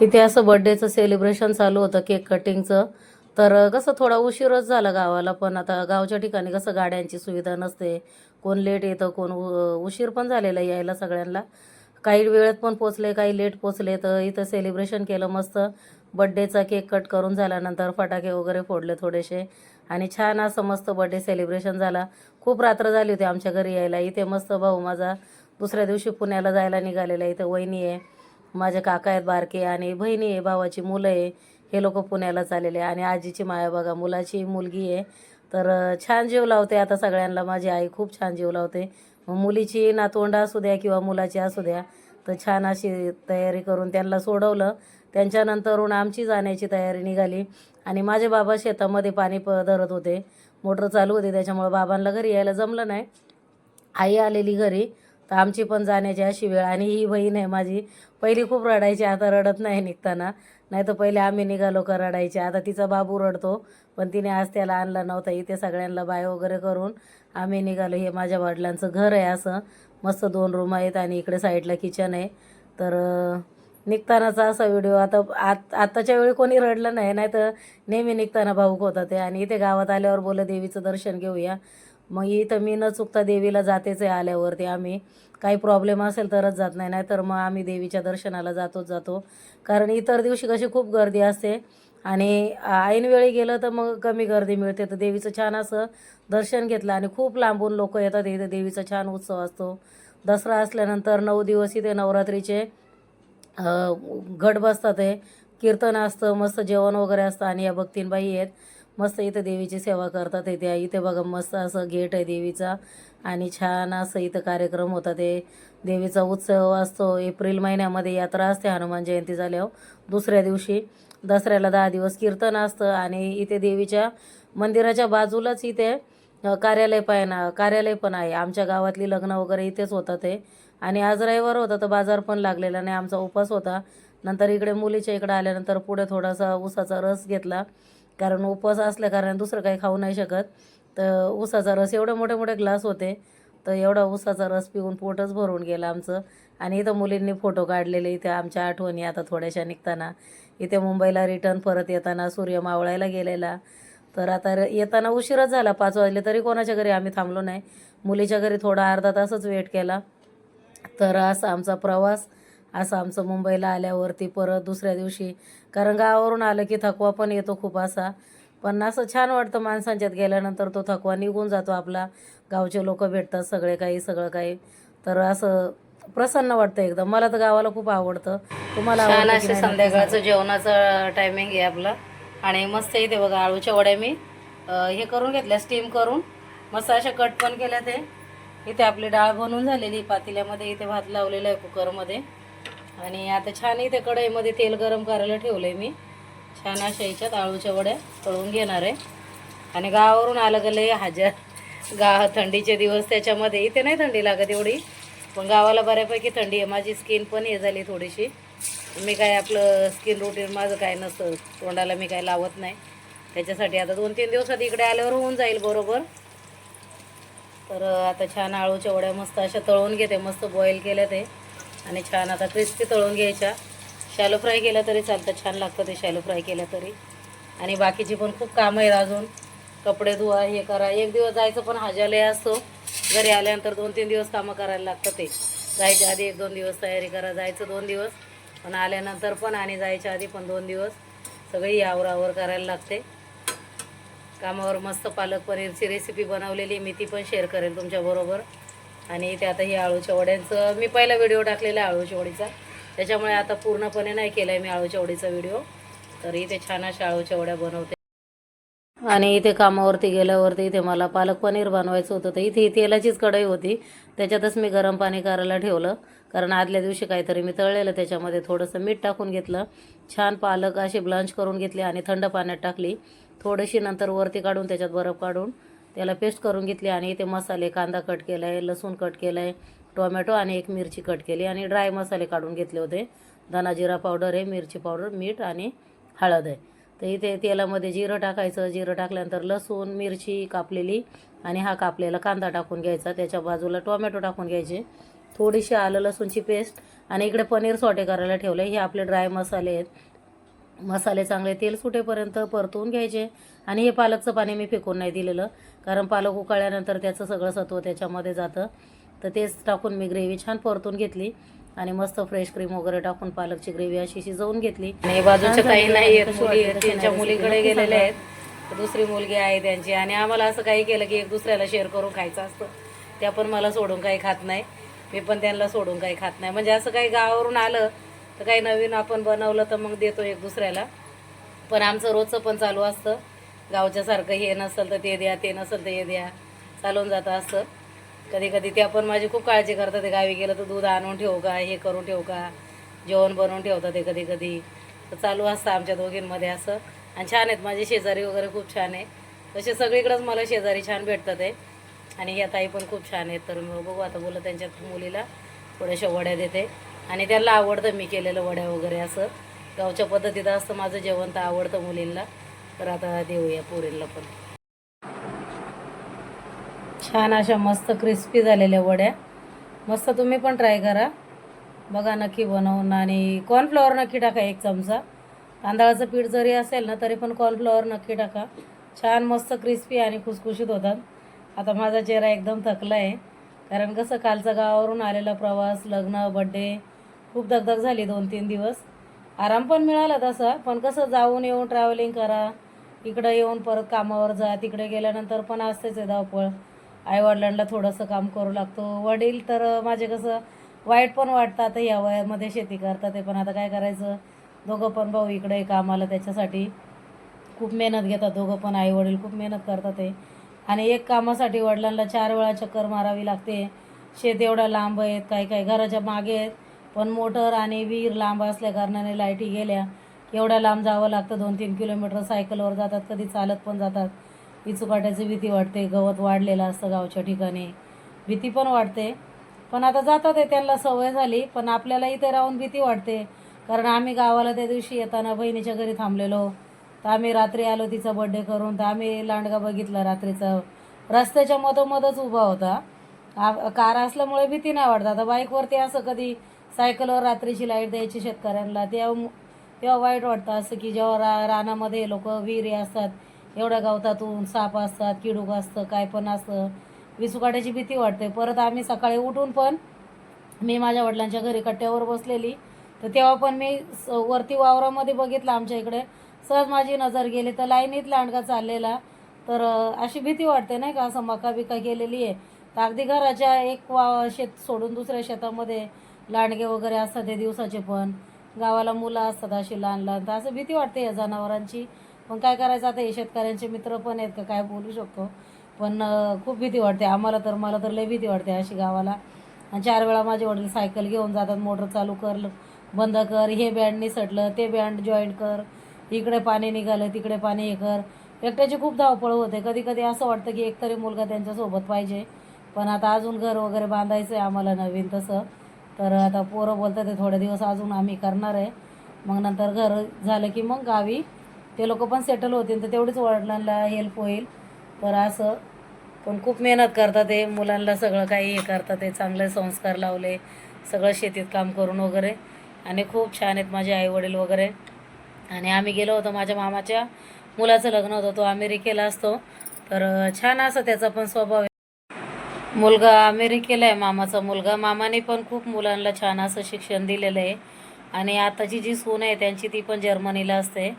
इथे असं बर्थडेचं सेलिब्रेशन चालू होतं, केक कटिंगचं. तर कसं थोडा उशीरच झाला गावाला, पण आता गावच्या ठिकाणी कसं गाड्यांची सुविधा नसते. कोण लेट येतं, कोण उशीर पण झालेला यायला सगळ्यांना. काही वेळेत पण पोचले, काही लेट पोचले. तर इथं सेलिब्रेशन केलं मस्त. बर्थडेचा केक कट करून झाल्यानंतर फटाके वगैरे फोडले थोडेसे आणि छान असं मस्त बर्थडे सेलिब्रेशन झाला. खूप रात्र झाली होती आमच्या घरी यायला. इथे मस्त भाऊ माझा दुसऱ्या दिवशी पुण्याला जायला निघालेला. इथं वहिनी आहे, माझे काका आहेत बारके आणि बहिणी आहे, भावाची मुलं आहे. हे लोक पुण्याला चाललेले आणि आजीची माया बघा, मुलाची मुलगी आहे. तर छान जीव लावते आता सगळ्यांना माझी आई, खूप छान जीव लावते. मग मुलीची नातवंड असू द्या किंवा मुलाची असू द्या, तर छान अशी तयारी करून त्यांना सोडवलं. त्यांच्यानंतरून आमची जाण्याची तयारी निघाली आणि माझे बाबा शेतामध्ये पाणी धरत होते. मोटर चालू होती त्याच्यामुळं बाबांना घरी यायला जमलं नाही. आई आलेली घरी, तर आमची पण जाण्याची अशी वेळ. आणि ही बहीण आहे माझी, पहिली खूप रडायची, आता रडत नाही निघताना. नाही तर पहिले आम्ही निघालो का रडायचे. आता तिचा बाबू रडतो, पण तिने आज त्याला आणला नव्हता. इथे सगळ्यांना बाय वगैरे करून आम्ही निघालो. हे माझ्या वडिलांचं घर आहे असं, मस्त 2 रूम आहेत आणि इकडे साईडला किचन आहे. तर निघतानाचा असा व्हिडिओ. आता आत्ताच्या वेळी कोणी रडलं नाही, नाही तर नेहमी निघताना भाऊक होता ते. आणि इथे गावात आल्यावर बोललं देवीचं दर्शन घेऊया. मग इथं मी न चुकता देवीला जातेच आहे. आल्यावरती आम्ही काही प्रॉब्लेम असेल तरच जात नाही, नाहीतर मग आम्ही देवीच्या दर्शनाला जातोच जातो. कारण इतर दिवशी कशी खूप गर्दी असते आणि ऐनवेळी गेलं तर मग कमी गर्दी मिळते. तर देवीचं छान असं दर्शन घेतलं आणि खूप लांबून लोक येतात. इथे देवीचा छान उत्सव असतो. दसरा असल्यानंतर 9 दिवस इथे नवरात्रीचे घट बसतात आहे, कीर्तन असतं, मस्त जेवण वगैरे असतं. आणि या भक्तीनबाई आहेत, मस्त इथं देवीची सेवा करतात. त्या इथे बघा मस्त असं गेट आहे देवीचा आणि छान असं इथं कार्यक्रम होतात. ते देवीचा उत्सव असतो. एप्रिल महिन्यामध्ये यात्रा असते हनुमान जयंती झाल्यावर दुसऱ्या दिवशी. दसऱ्याला 10 दिवस कीर्तन असतं आणि इथे देवीच्या मंदिराच्या बाजूलाच इथे कार्यालय पण आहे. आमच्या गावातली लग्न वगैरे इथेच होतात ते. आणि आज रविवार होता तर बाजार पण लागलेला नाही, आमचा उपास होता. नंतर इकडे मुलीच्या इकडे आल्यानंतर पुढे थोडासा ऊसाचा रस घेतला, कारण उपवास असल्या कारण दुसरं काही खाऊ नाही शकत. तर ऊसाचा रस एवढे मोठे मोठे ग्लास होते, तर एवढा ऊसाचा रस पिऊन पोटच भरून गेलं आमचं. आणि इथं मुलींनी फोटो काढलेले. इथे आमच्या आठवणी आता थोड्याशा निघताना. इथे मुंबईला रिटर्न परत येताना सूर्य मावळायला गेलेला. तर आता येताना उशीरच झाला, 5 वाजले, तरी कोणाच्या घरी आम्ही थांबलो नाही. मुलीच्या घरी थोडा अर्धा तासच वेट केला. तर असा आमचा प्रवास, असं आमचं मुंबईला आल्यावरती परत दुसऱ्या दिवशी. कारण गावावरून आलं की थकवा पण येतो खूप असा, पण असं छान वाटतं माणसांच्यात गेल्यानंतर, तो थकवा निघून जातो आपला. गावचे लोक भेटतात, सगळं काही. तर असं प्रसन्न वाटतं एकदम. मला तर गावाला खूप आवडतं. तुम्हाला छान आवडतं की असे नाही नक्की सांगा. संध्याकाळचं जेवणाचं टायमिंग आहे आपलं. आणि मस्त इथे बघा आळूच्या वड्या मी हे करून घेतल्या, स्टीम करून मस्त अशा कट पण केल्या. ते इथे आपली डाळ बनवून झालेली पातेल्यामध्ये, इथे भात लावलेला आहे कुकरमध्ये. आणि आता छान इथे कढईमध्ये तेल गरम करायला ठेवलं आहे मी. छान अशा याच्यात आळूच्या वड्या तळून घेणार आहे. आणि गावावरून आलं का लय थंडीचे दिवस त्याच्यामध्ये. इथे नाही थंडी लागत एवढी, पण गावाला बऱ्यापैकी थंडी आहे. माझी स्किन पण हे झाली थोडीशी. मी काय आपलं स्किन रुटीन माझं काय नसतं, तोंडाला मी काय लावत नाही. त्याच्यासाठी आता 2-3 दिवसात इकडे आल्यावर होऊन जाईल बरोबर. तर आता छान आळूच्या वड्या मस्त अशा तळून घेते, मस्त बॉईल केल्या ते. आणि छान आता क्रिस्पी तळून घ्यायच्या. शॅलो फ्राय केलं तरी चालतं, छान लागतं ते शॅलो फ्राय केलं तरी. आणि बाकीची पण खूप कामं आहेत अजून. कपडे धुवा, हे करा. एक दिवस जायचं पण हाजाले असतो. घरी आल्यानंतर 2-3 दिवस कामं करायला लागतं. ते जायच्या आधी 1-2 दिवस तयारी करा, जायचं 2 दिवस, पण आल्यानंतर पण आणि जायच्या आधी पण 2 दिवस सगळी आवरावर करायला लागते. कामावर मस्त पालक पनीरची रेसिपी बनवलेली, मी ती पण शेअर करेल तुमच्याबरोबर. आणि इथे आता ही आळूच्या वड्यांचं मी पहिला व्हिडिओ टाकलेला आहे आळूच्या वडीचा, त्याच्यामुळे आता पूर्णपणे नाही केला आहे मी आळूच्या वडीचा व्हिडिओ. तर इथे छान अशा आळूच्या वड्या बनवते. आणि इथे कामावरती गेल्यावरती इथे मला पालक पनीर बनवायचं होतं. तर इथे तेलाचीच कढई होती, त्याच्यातच मी गरम पाणी करायला ठेवलं. कारण आदल्या दिवशी काहीतरी मी तळलेलं, त्याच्यामध्ये थोडंसं मीठ टाकून घेतलं. छान पालक अशी ब्लांच करून घेतली आणि थंड पाण्यात टाकली थोडीशी. नंतर वरती काढून त्याच्यात बर्फ काढून त्याला पेस्ट करून घेतली. आणि इथे मसाले, कांदा कट केला आहे, लसूण कट केला आहे, टोमॅटो आणि एक मिरची कट केली आणि ड्राय मसाले काढून घेतले होते. धना जिरा पावडर आहे, मिरची पावडर, मीठ आणि हळद आहे. तर इथे तेलामध्ये जिरं टाकायचं. जिरं टाकल्यानंतर लसूण, मिरची कापलेली आणि हा कापलेला कांदा टाकून घ्यायचा. त्याच्या बाजूला टोमॅटो टाकून घ्यायचे. थोडीशी आलं लसूणची पेस्ट आणि इकडे पनीर सॉटे करायला ठेवलं. हे आपले ड्राय मसाले आहेत. मसाले चांगले तेल सुटेपर्यंत परतवून घ्यायचे. आणि हे पालकचं पाणी मी फेकून नाही दिलेलं, कारण पालक उकळल्यानंतर त्याचं सगळं सत्व त्याच्यामध्ये जातं. तर तेच टाकून मी ग्रेव्ही छान परतून घेतली आणि मस्त फ्रेश क्रीम वगैरे टाकून पालकची ग्रेव्ही अशी शिजवून घेतली. आणि बाजूच्या ताई नाही आहेत, मुली आहेत, त्यांच्या मुलीकडे गेलेल्या आहेत. दुसरी मुलगी आहे त्यांची. आणि आम्हाला असं काही केलं की एक दुसऱ्याला शेअर करून खायचं असतं. त्या पण मला सोडून काही खात नाही, मी पण त्यांना सोडून काही खात नाही. म्हणजे असं काही गावावरून आलं तर काही नवीन आपण बनवलं तर मग देतो एक दुसऱ्याला. पण आमचं रोजचं पण चालू असतं, गावच्यासारखं हे नसेल तर ते द्या, ते नसेल तर हे द्या, चालून जातं असं. कधी कधी त्या पण माझी खूप काळजी करतात. ते गावी गेलं तर दूध आणून ठेवू का, हे करून ठेवू का, जेवण बनवून ठेवतात ते कधी कधी. तर चालू असतं आमच्या दोघींमध्ये असं. आणि छान आहेत माझे शेजारी वगैरे, खूप छान आहे. तसे सगळीकडेच मला शेजारी छान भेटतात आहे. आणि ह्या ताई पण खूप छान आहेत. तर मी बघू आता बोलत त्यांच्या मुलीला थोड्याशा वड्या देते. आणि त्यांना आवडतं मी केलेलं वड्या वगैरे असं. गावच्या पद्धतीत असतं माझं जेवण, तर आवडतं मुलींना. तर आता देऊया पोरींना पण. छान अशा मस्त क्रिस्पी झालेल्या वड्या. मस्त तुम्ही पण ट्राय करा, बघा नक्की बनवून. आणि कॉर्नफ्लॉवर नक्की टाका 1 चमचा. तांदळाचं पीठ जरी असेल ना तरी पण कॉर्नफ्लॉवर नक्की टाका. छान मस्त क्रिस्पी आणि खुसखुशीत होतात. आता माझा चेहरा एकदम थकला आहे, कारण कसं कालचा गावावरून आलेला प्रवास, लग्न, बड्डे, खूप दगदग झाली 2-3 दिवस. आराम पण मिळाला तसा, पण कसं जाऊन येऊन ट्रॅव्हलिंग करा, इकडं येऊन परत कामावर जा, तिकडे गेल्यानंतर पण असतेच आहे धावपळ. आईवडिलांना थोडंसं काम करू लागतो. वडील तर माझे कसं वाईट पण वाटतं, या वयामध्ये शेती करतात ते, पण आता काय करायचं. दोघं पण भाऊ इकडे कामाला, त्याच्यासाठी खूप मेहनत घेतात दोघं पण. आई वडील खूप मेहनत करतात ते. आणि एक कामासाठी वडिलांना 4 वेळा चक्कर मारावी लागते. शेत एवढा लांब आहेत, काही काही घराच्या मागे आहेत, पण मोटर आणि विहीर लांब असल्या कारणाने लाईटी गेल्या एवढ्या लांब जावं लागतं. 2-3 किलोमीटर सायकलवर जातात, कधी चालत पण जातात. इचुकाट्याची भीती वाटते, गवत वाढलेलं असतं गावच्या ठिकाणी, भीती पण वाटते. पण आता जातात आहे, त्यांना सवय झाली. पण आपल्याला इथे राहून भीती वाटते, कारण आम्ही गावाला त्या दिवशी येताना बहिणीच्या घरी थांबलेलो. तर आम्ही रात्री आलो तिचा बड्डे करून. तर आम्ही लांडगा बघितला रात्रीचा, रस्त्याच्या मधोमधच उभा होता. कार असल्यामुळे भीती नाही वाटत. आता बाईकवरती असं कधी सायकलवर रात्रीची लाईट द्यायची शेतकऱ्यांना, तेव्हा वाईट वाटतं. असं की जेव्हा रानामध्ये लोक विहिरी असतात, एवढ्या गवतातून साप असतात, किडूक असतं, काय पण असतं, विसुकाट्याची भीती वाटते. परत आम्ही सकाळी उठून पण, मी माझ्या वडिलांच्या घरी कट्ट्यावर बसलेली, तर तेव्हा पण मी वरती वावरामध्ये बघितलं आमच्या इकडे. सहज माझी नजर गेली तर लाईनीत लांडगा चाललेला. तर अशी भीती वाटते नाही का, असं मका बिका केलेली आहे. तर अगदी घराच्या एक शेत सोडून दुसऱ्या शेतामध्ये लांडगे वगैरे असतात ते दिवसाचे. पण गावाला मुलं असतात अशी लहान लहान, तर असं भीती वाटते या जनावरांची. पण काय करायचं आता, हे शेतकऱ्यांचे मित्र पण आहेत का, काय बोलू शकतो. पण खूप भीती वाटते आम्हाला. तर मला तर लय भीती वाटते अशी गावाला. आणि 4 वेळा माझे वडील सायकल घेऊन जातात, मोटर चालू कर, बंद कर, हे बँड निसटलं, ते बँड जॉईंट कर, इकडे पाणी निघालं, तिकडे पाणी हे कर. एकट्याची खूप धावपळ होते. कधी कधी असं वाटतं की एकतरी मुलगा त्यांच्यासोबत पाहिजे. पण आता अजून घर वगैरे बांधायचं आहे आम्हाला नवीन तसं. तर आता पोरं बोलतात ते थोडे दिवस अजून आम्ही करणार आहे, मग नंतर घर झालं की मग गावी ते लोक पण सेटल होतील, तर तेवढीच वडिलांना हेल्प होईल. तर असं. पण खूप मेहनत करतात ते, मुलांना सगळं काही हे करतात ते, चांगले संस्कार लावले, सगळं शेतीत काम करून वगैरे. आणि खूप छान आहेत माझे आईवडील वगैरे. आणि आम्ही गेलो होतो, माझ्या मामाच्या मुलाचं लग्न होतं, तो अमेरिकेला असतो. तर छान असं त्याचा पण स्वभाव आहे. मुलगा अमेरिकेला आहे, मामाचा मुलगा. मामाने पण खूप मुलांना छान असं शिक्षण दिलेलं आहे. आणि आताची जी सून आहे त्यांची, ती पण जर्मनीला असते.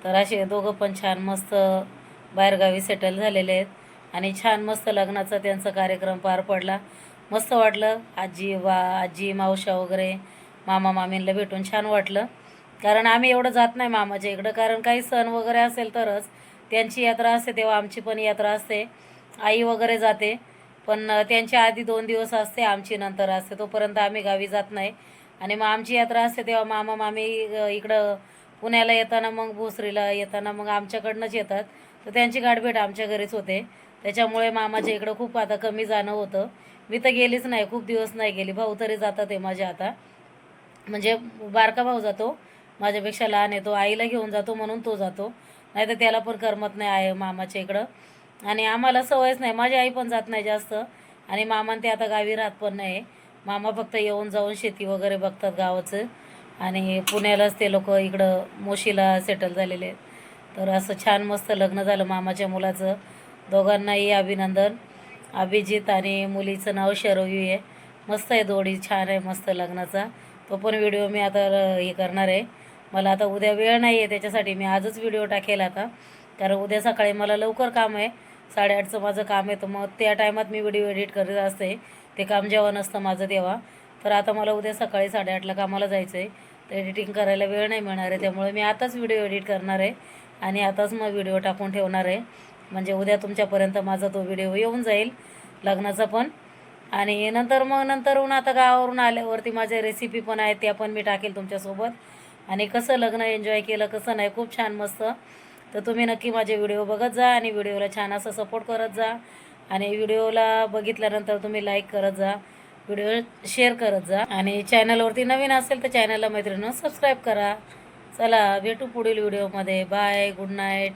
तर असे दोघं पण छान मस्त बाहेरगावी सेटल झालेले आहेत. आणि छान मस्त लग्नाचा त्यांचा कार्यक्रम पार पडला. मस्त वाटलं. आजी मावशा वगैरे, मामा मामींना भेटून छान वाटलं. कारण आम्ही एवढं जात नाही मामाच्या इकडं, कारण काही सण वगैरे असेल तरच. त्यांची यात्रा असते तेव्हा आमची पण यात्रा असते, आई वगैरे जाते. पण त्यांच्या आधी 2 दिवस असते, आमची नंतर असते, तोपर्यंत आम्ही गावी जात नाही. आणि मग आमची यात्रा असते तेव्हा मामा मामी इकडं पुण्याला येताना, मग भोसरीला येताना मग आमच्याकडनंच येतात. तर त्यांची गाठभेट आमच्या घरीच होते. त्याच्यामुळे मामाच्या इकडं खूप आता कमी जाणं होतं. मी तर गेलीच नाही, खूप दिवस नाही गेली. भाऊ तरी जातात आहे माझे आता, म्हणजे बारका भाऊ जातो, माझ्यापेक्षा लहान आहे तो, आईला घेऊन जातो म्हणून तो जातो, नाही तर त्याला पण करमत नाही आहे मामाच्या इकडं. आणि आम्हाला सवयच नाही, माझी आई पण जात नाही जास्त. आणि मामा ते आता गावी राहत पण नाही. मामा फक्त येऊन जाऊन शेती वगैरे बघतात गावाचं, आणि पुण्यालाच ते लोक इकडं मोशीला सेटल झालेले आहेत. तर असं छान मस्त लग्न झालं मामाच्या मुलाचं. दोघांनाही अभिनंदन. अभिजित आणि मुलीचं नाव शरयू आहे. मस्त आहे, जोडी छान आहे मस्त लग्नाचा. तो पण व्हिडिओ मी आता हे करणार आहे. मला आता उद्या वेळ नाही आहे, त्याच्यासाठी मी आजच व्हिडिओ टाकेल आता, कारण उद्या सकाळी मला लवकर काम आहे. 8:30चं माझं काम आहे, तर मग त्या टायमात मी व्हिडिओ एडिट करत असते. ते काम जेव्हा नसतं माझं तेव्हा. तर आता मला उद्या सकाळी 8:30ला कामाला जायचं आहे, तर एडिटिंग करायला वेळ नाही मिळणार आहे. त्यामुळे मी आताच व्हिडिओ एडिट करणार आहे आणि आताच मग व्हिडिओ टाकून ठेवणार आहे. म्हणजे उद्या तुमच्यापर्यंत माझा तो व्हिडिओ येऊन जाईल लग्नाचा पण. आणि नंतरहून आता गावावरून आल्यावरती माझ्या रेसिपी पण आहेत, त्या पण मी टाकेल तुमच्यासोबत. आणि कसं लग्न एन्जॉय केलं कसं नाही, खूप छान मस्त. तर तुम्ही नक्की माझे व्हिडिओ बघत जा आणि व्हिडिओला छान असं सपोर्ट करत जा. आणि व्हिडिओला बघितल्यानंतर तुम्ही लाईक करत जा, व्हिडिओ शेअर करत जा. आणि चॅनलवरती नवीन असेल तर चॅनलला मैत्रिणींनो सबस्क्राईब करा. चला भेटू पुढील व्हिडिओमध्ये. Bye, good night.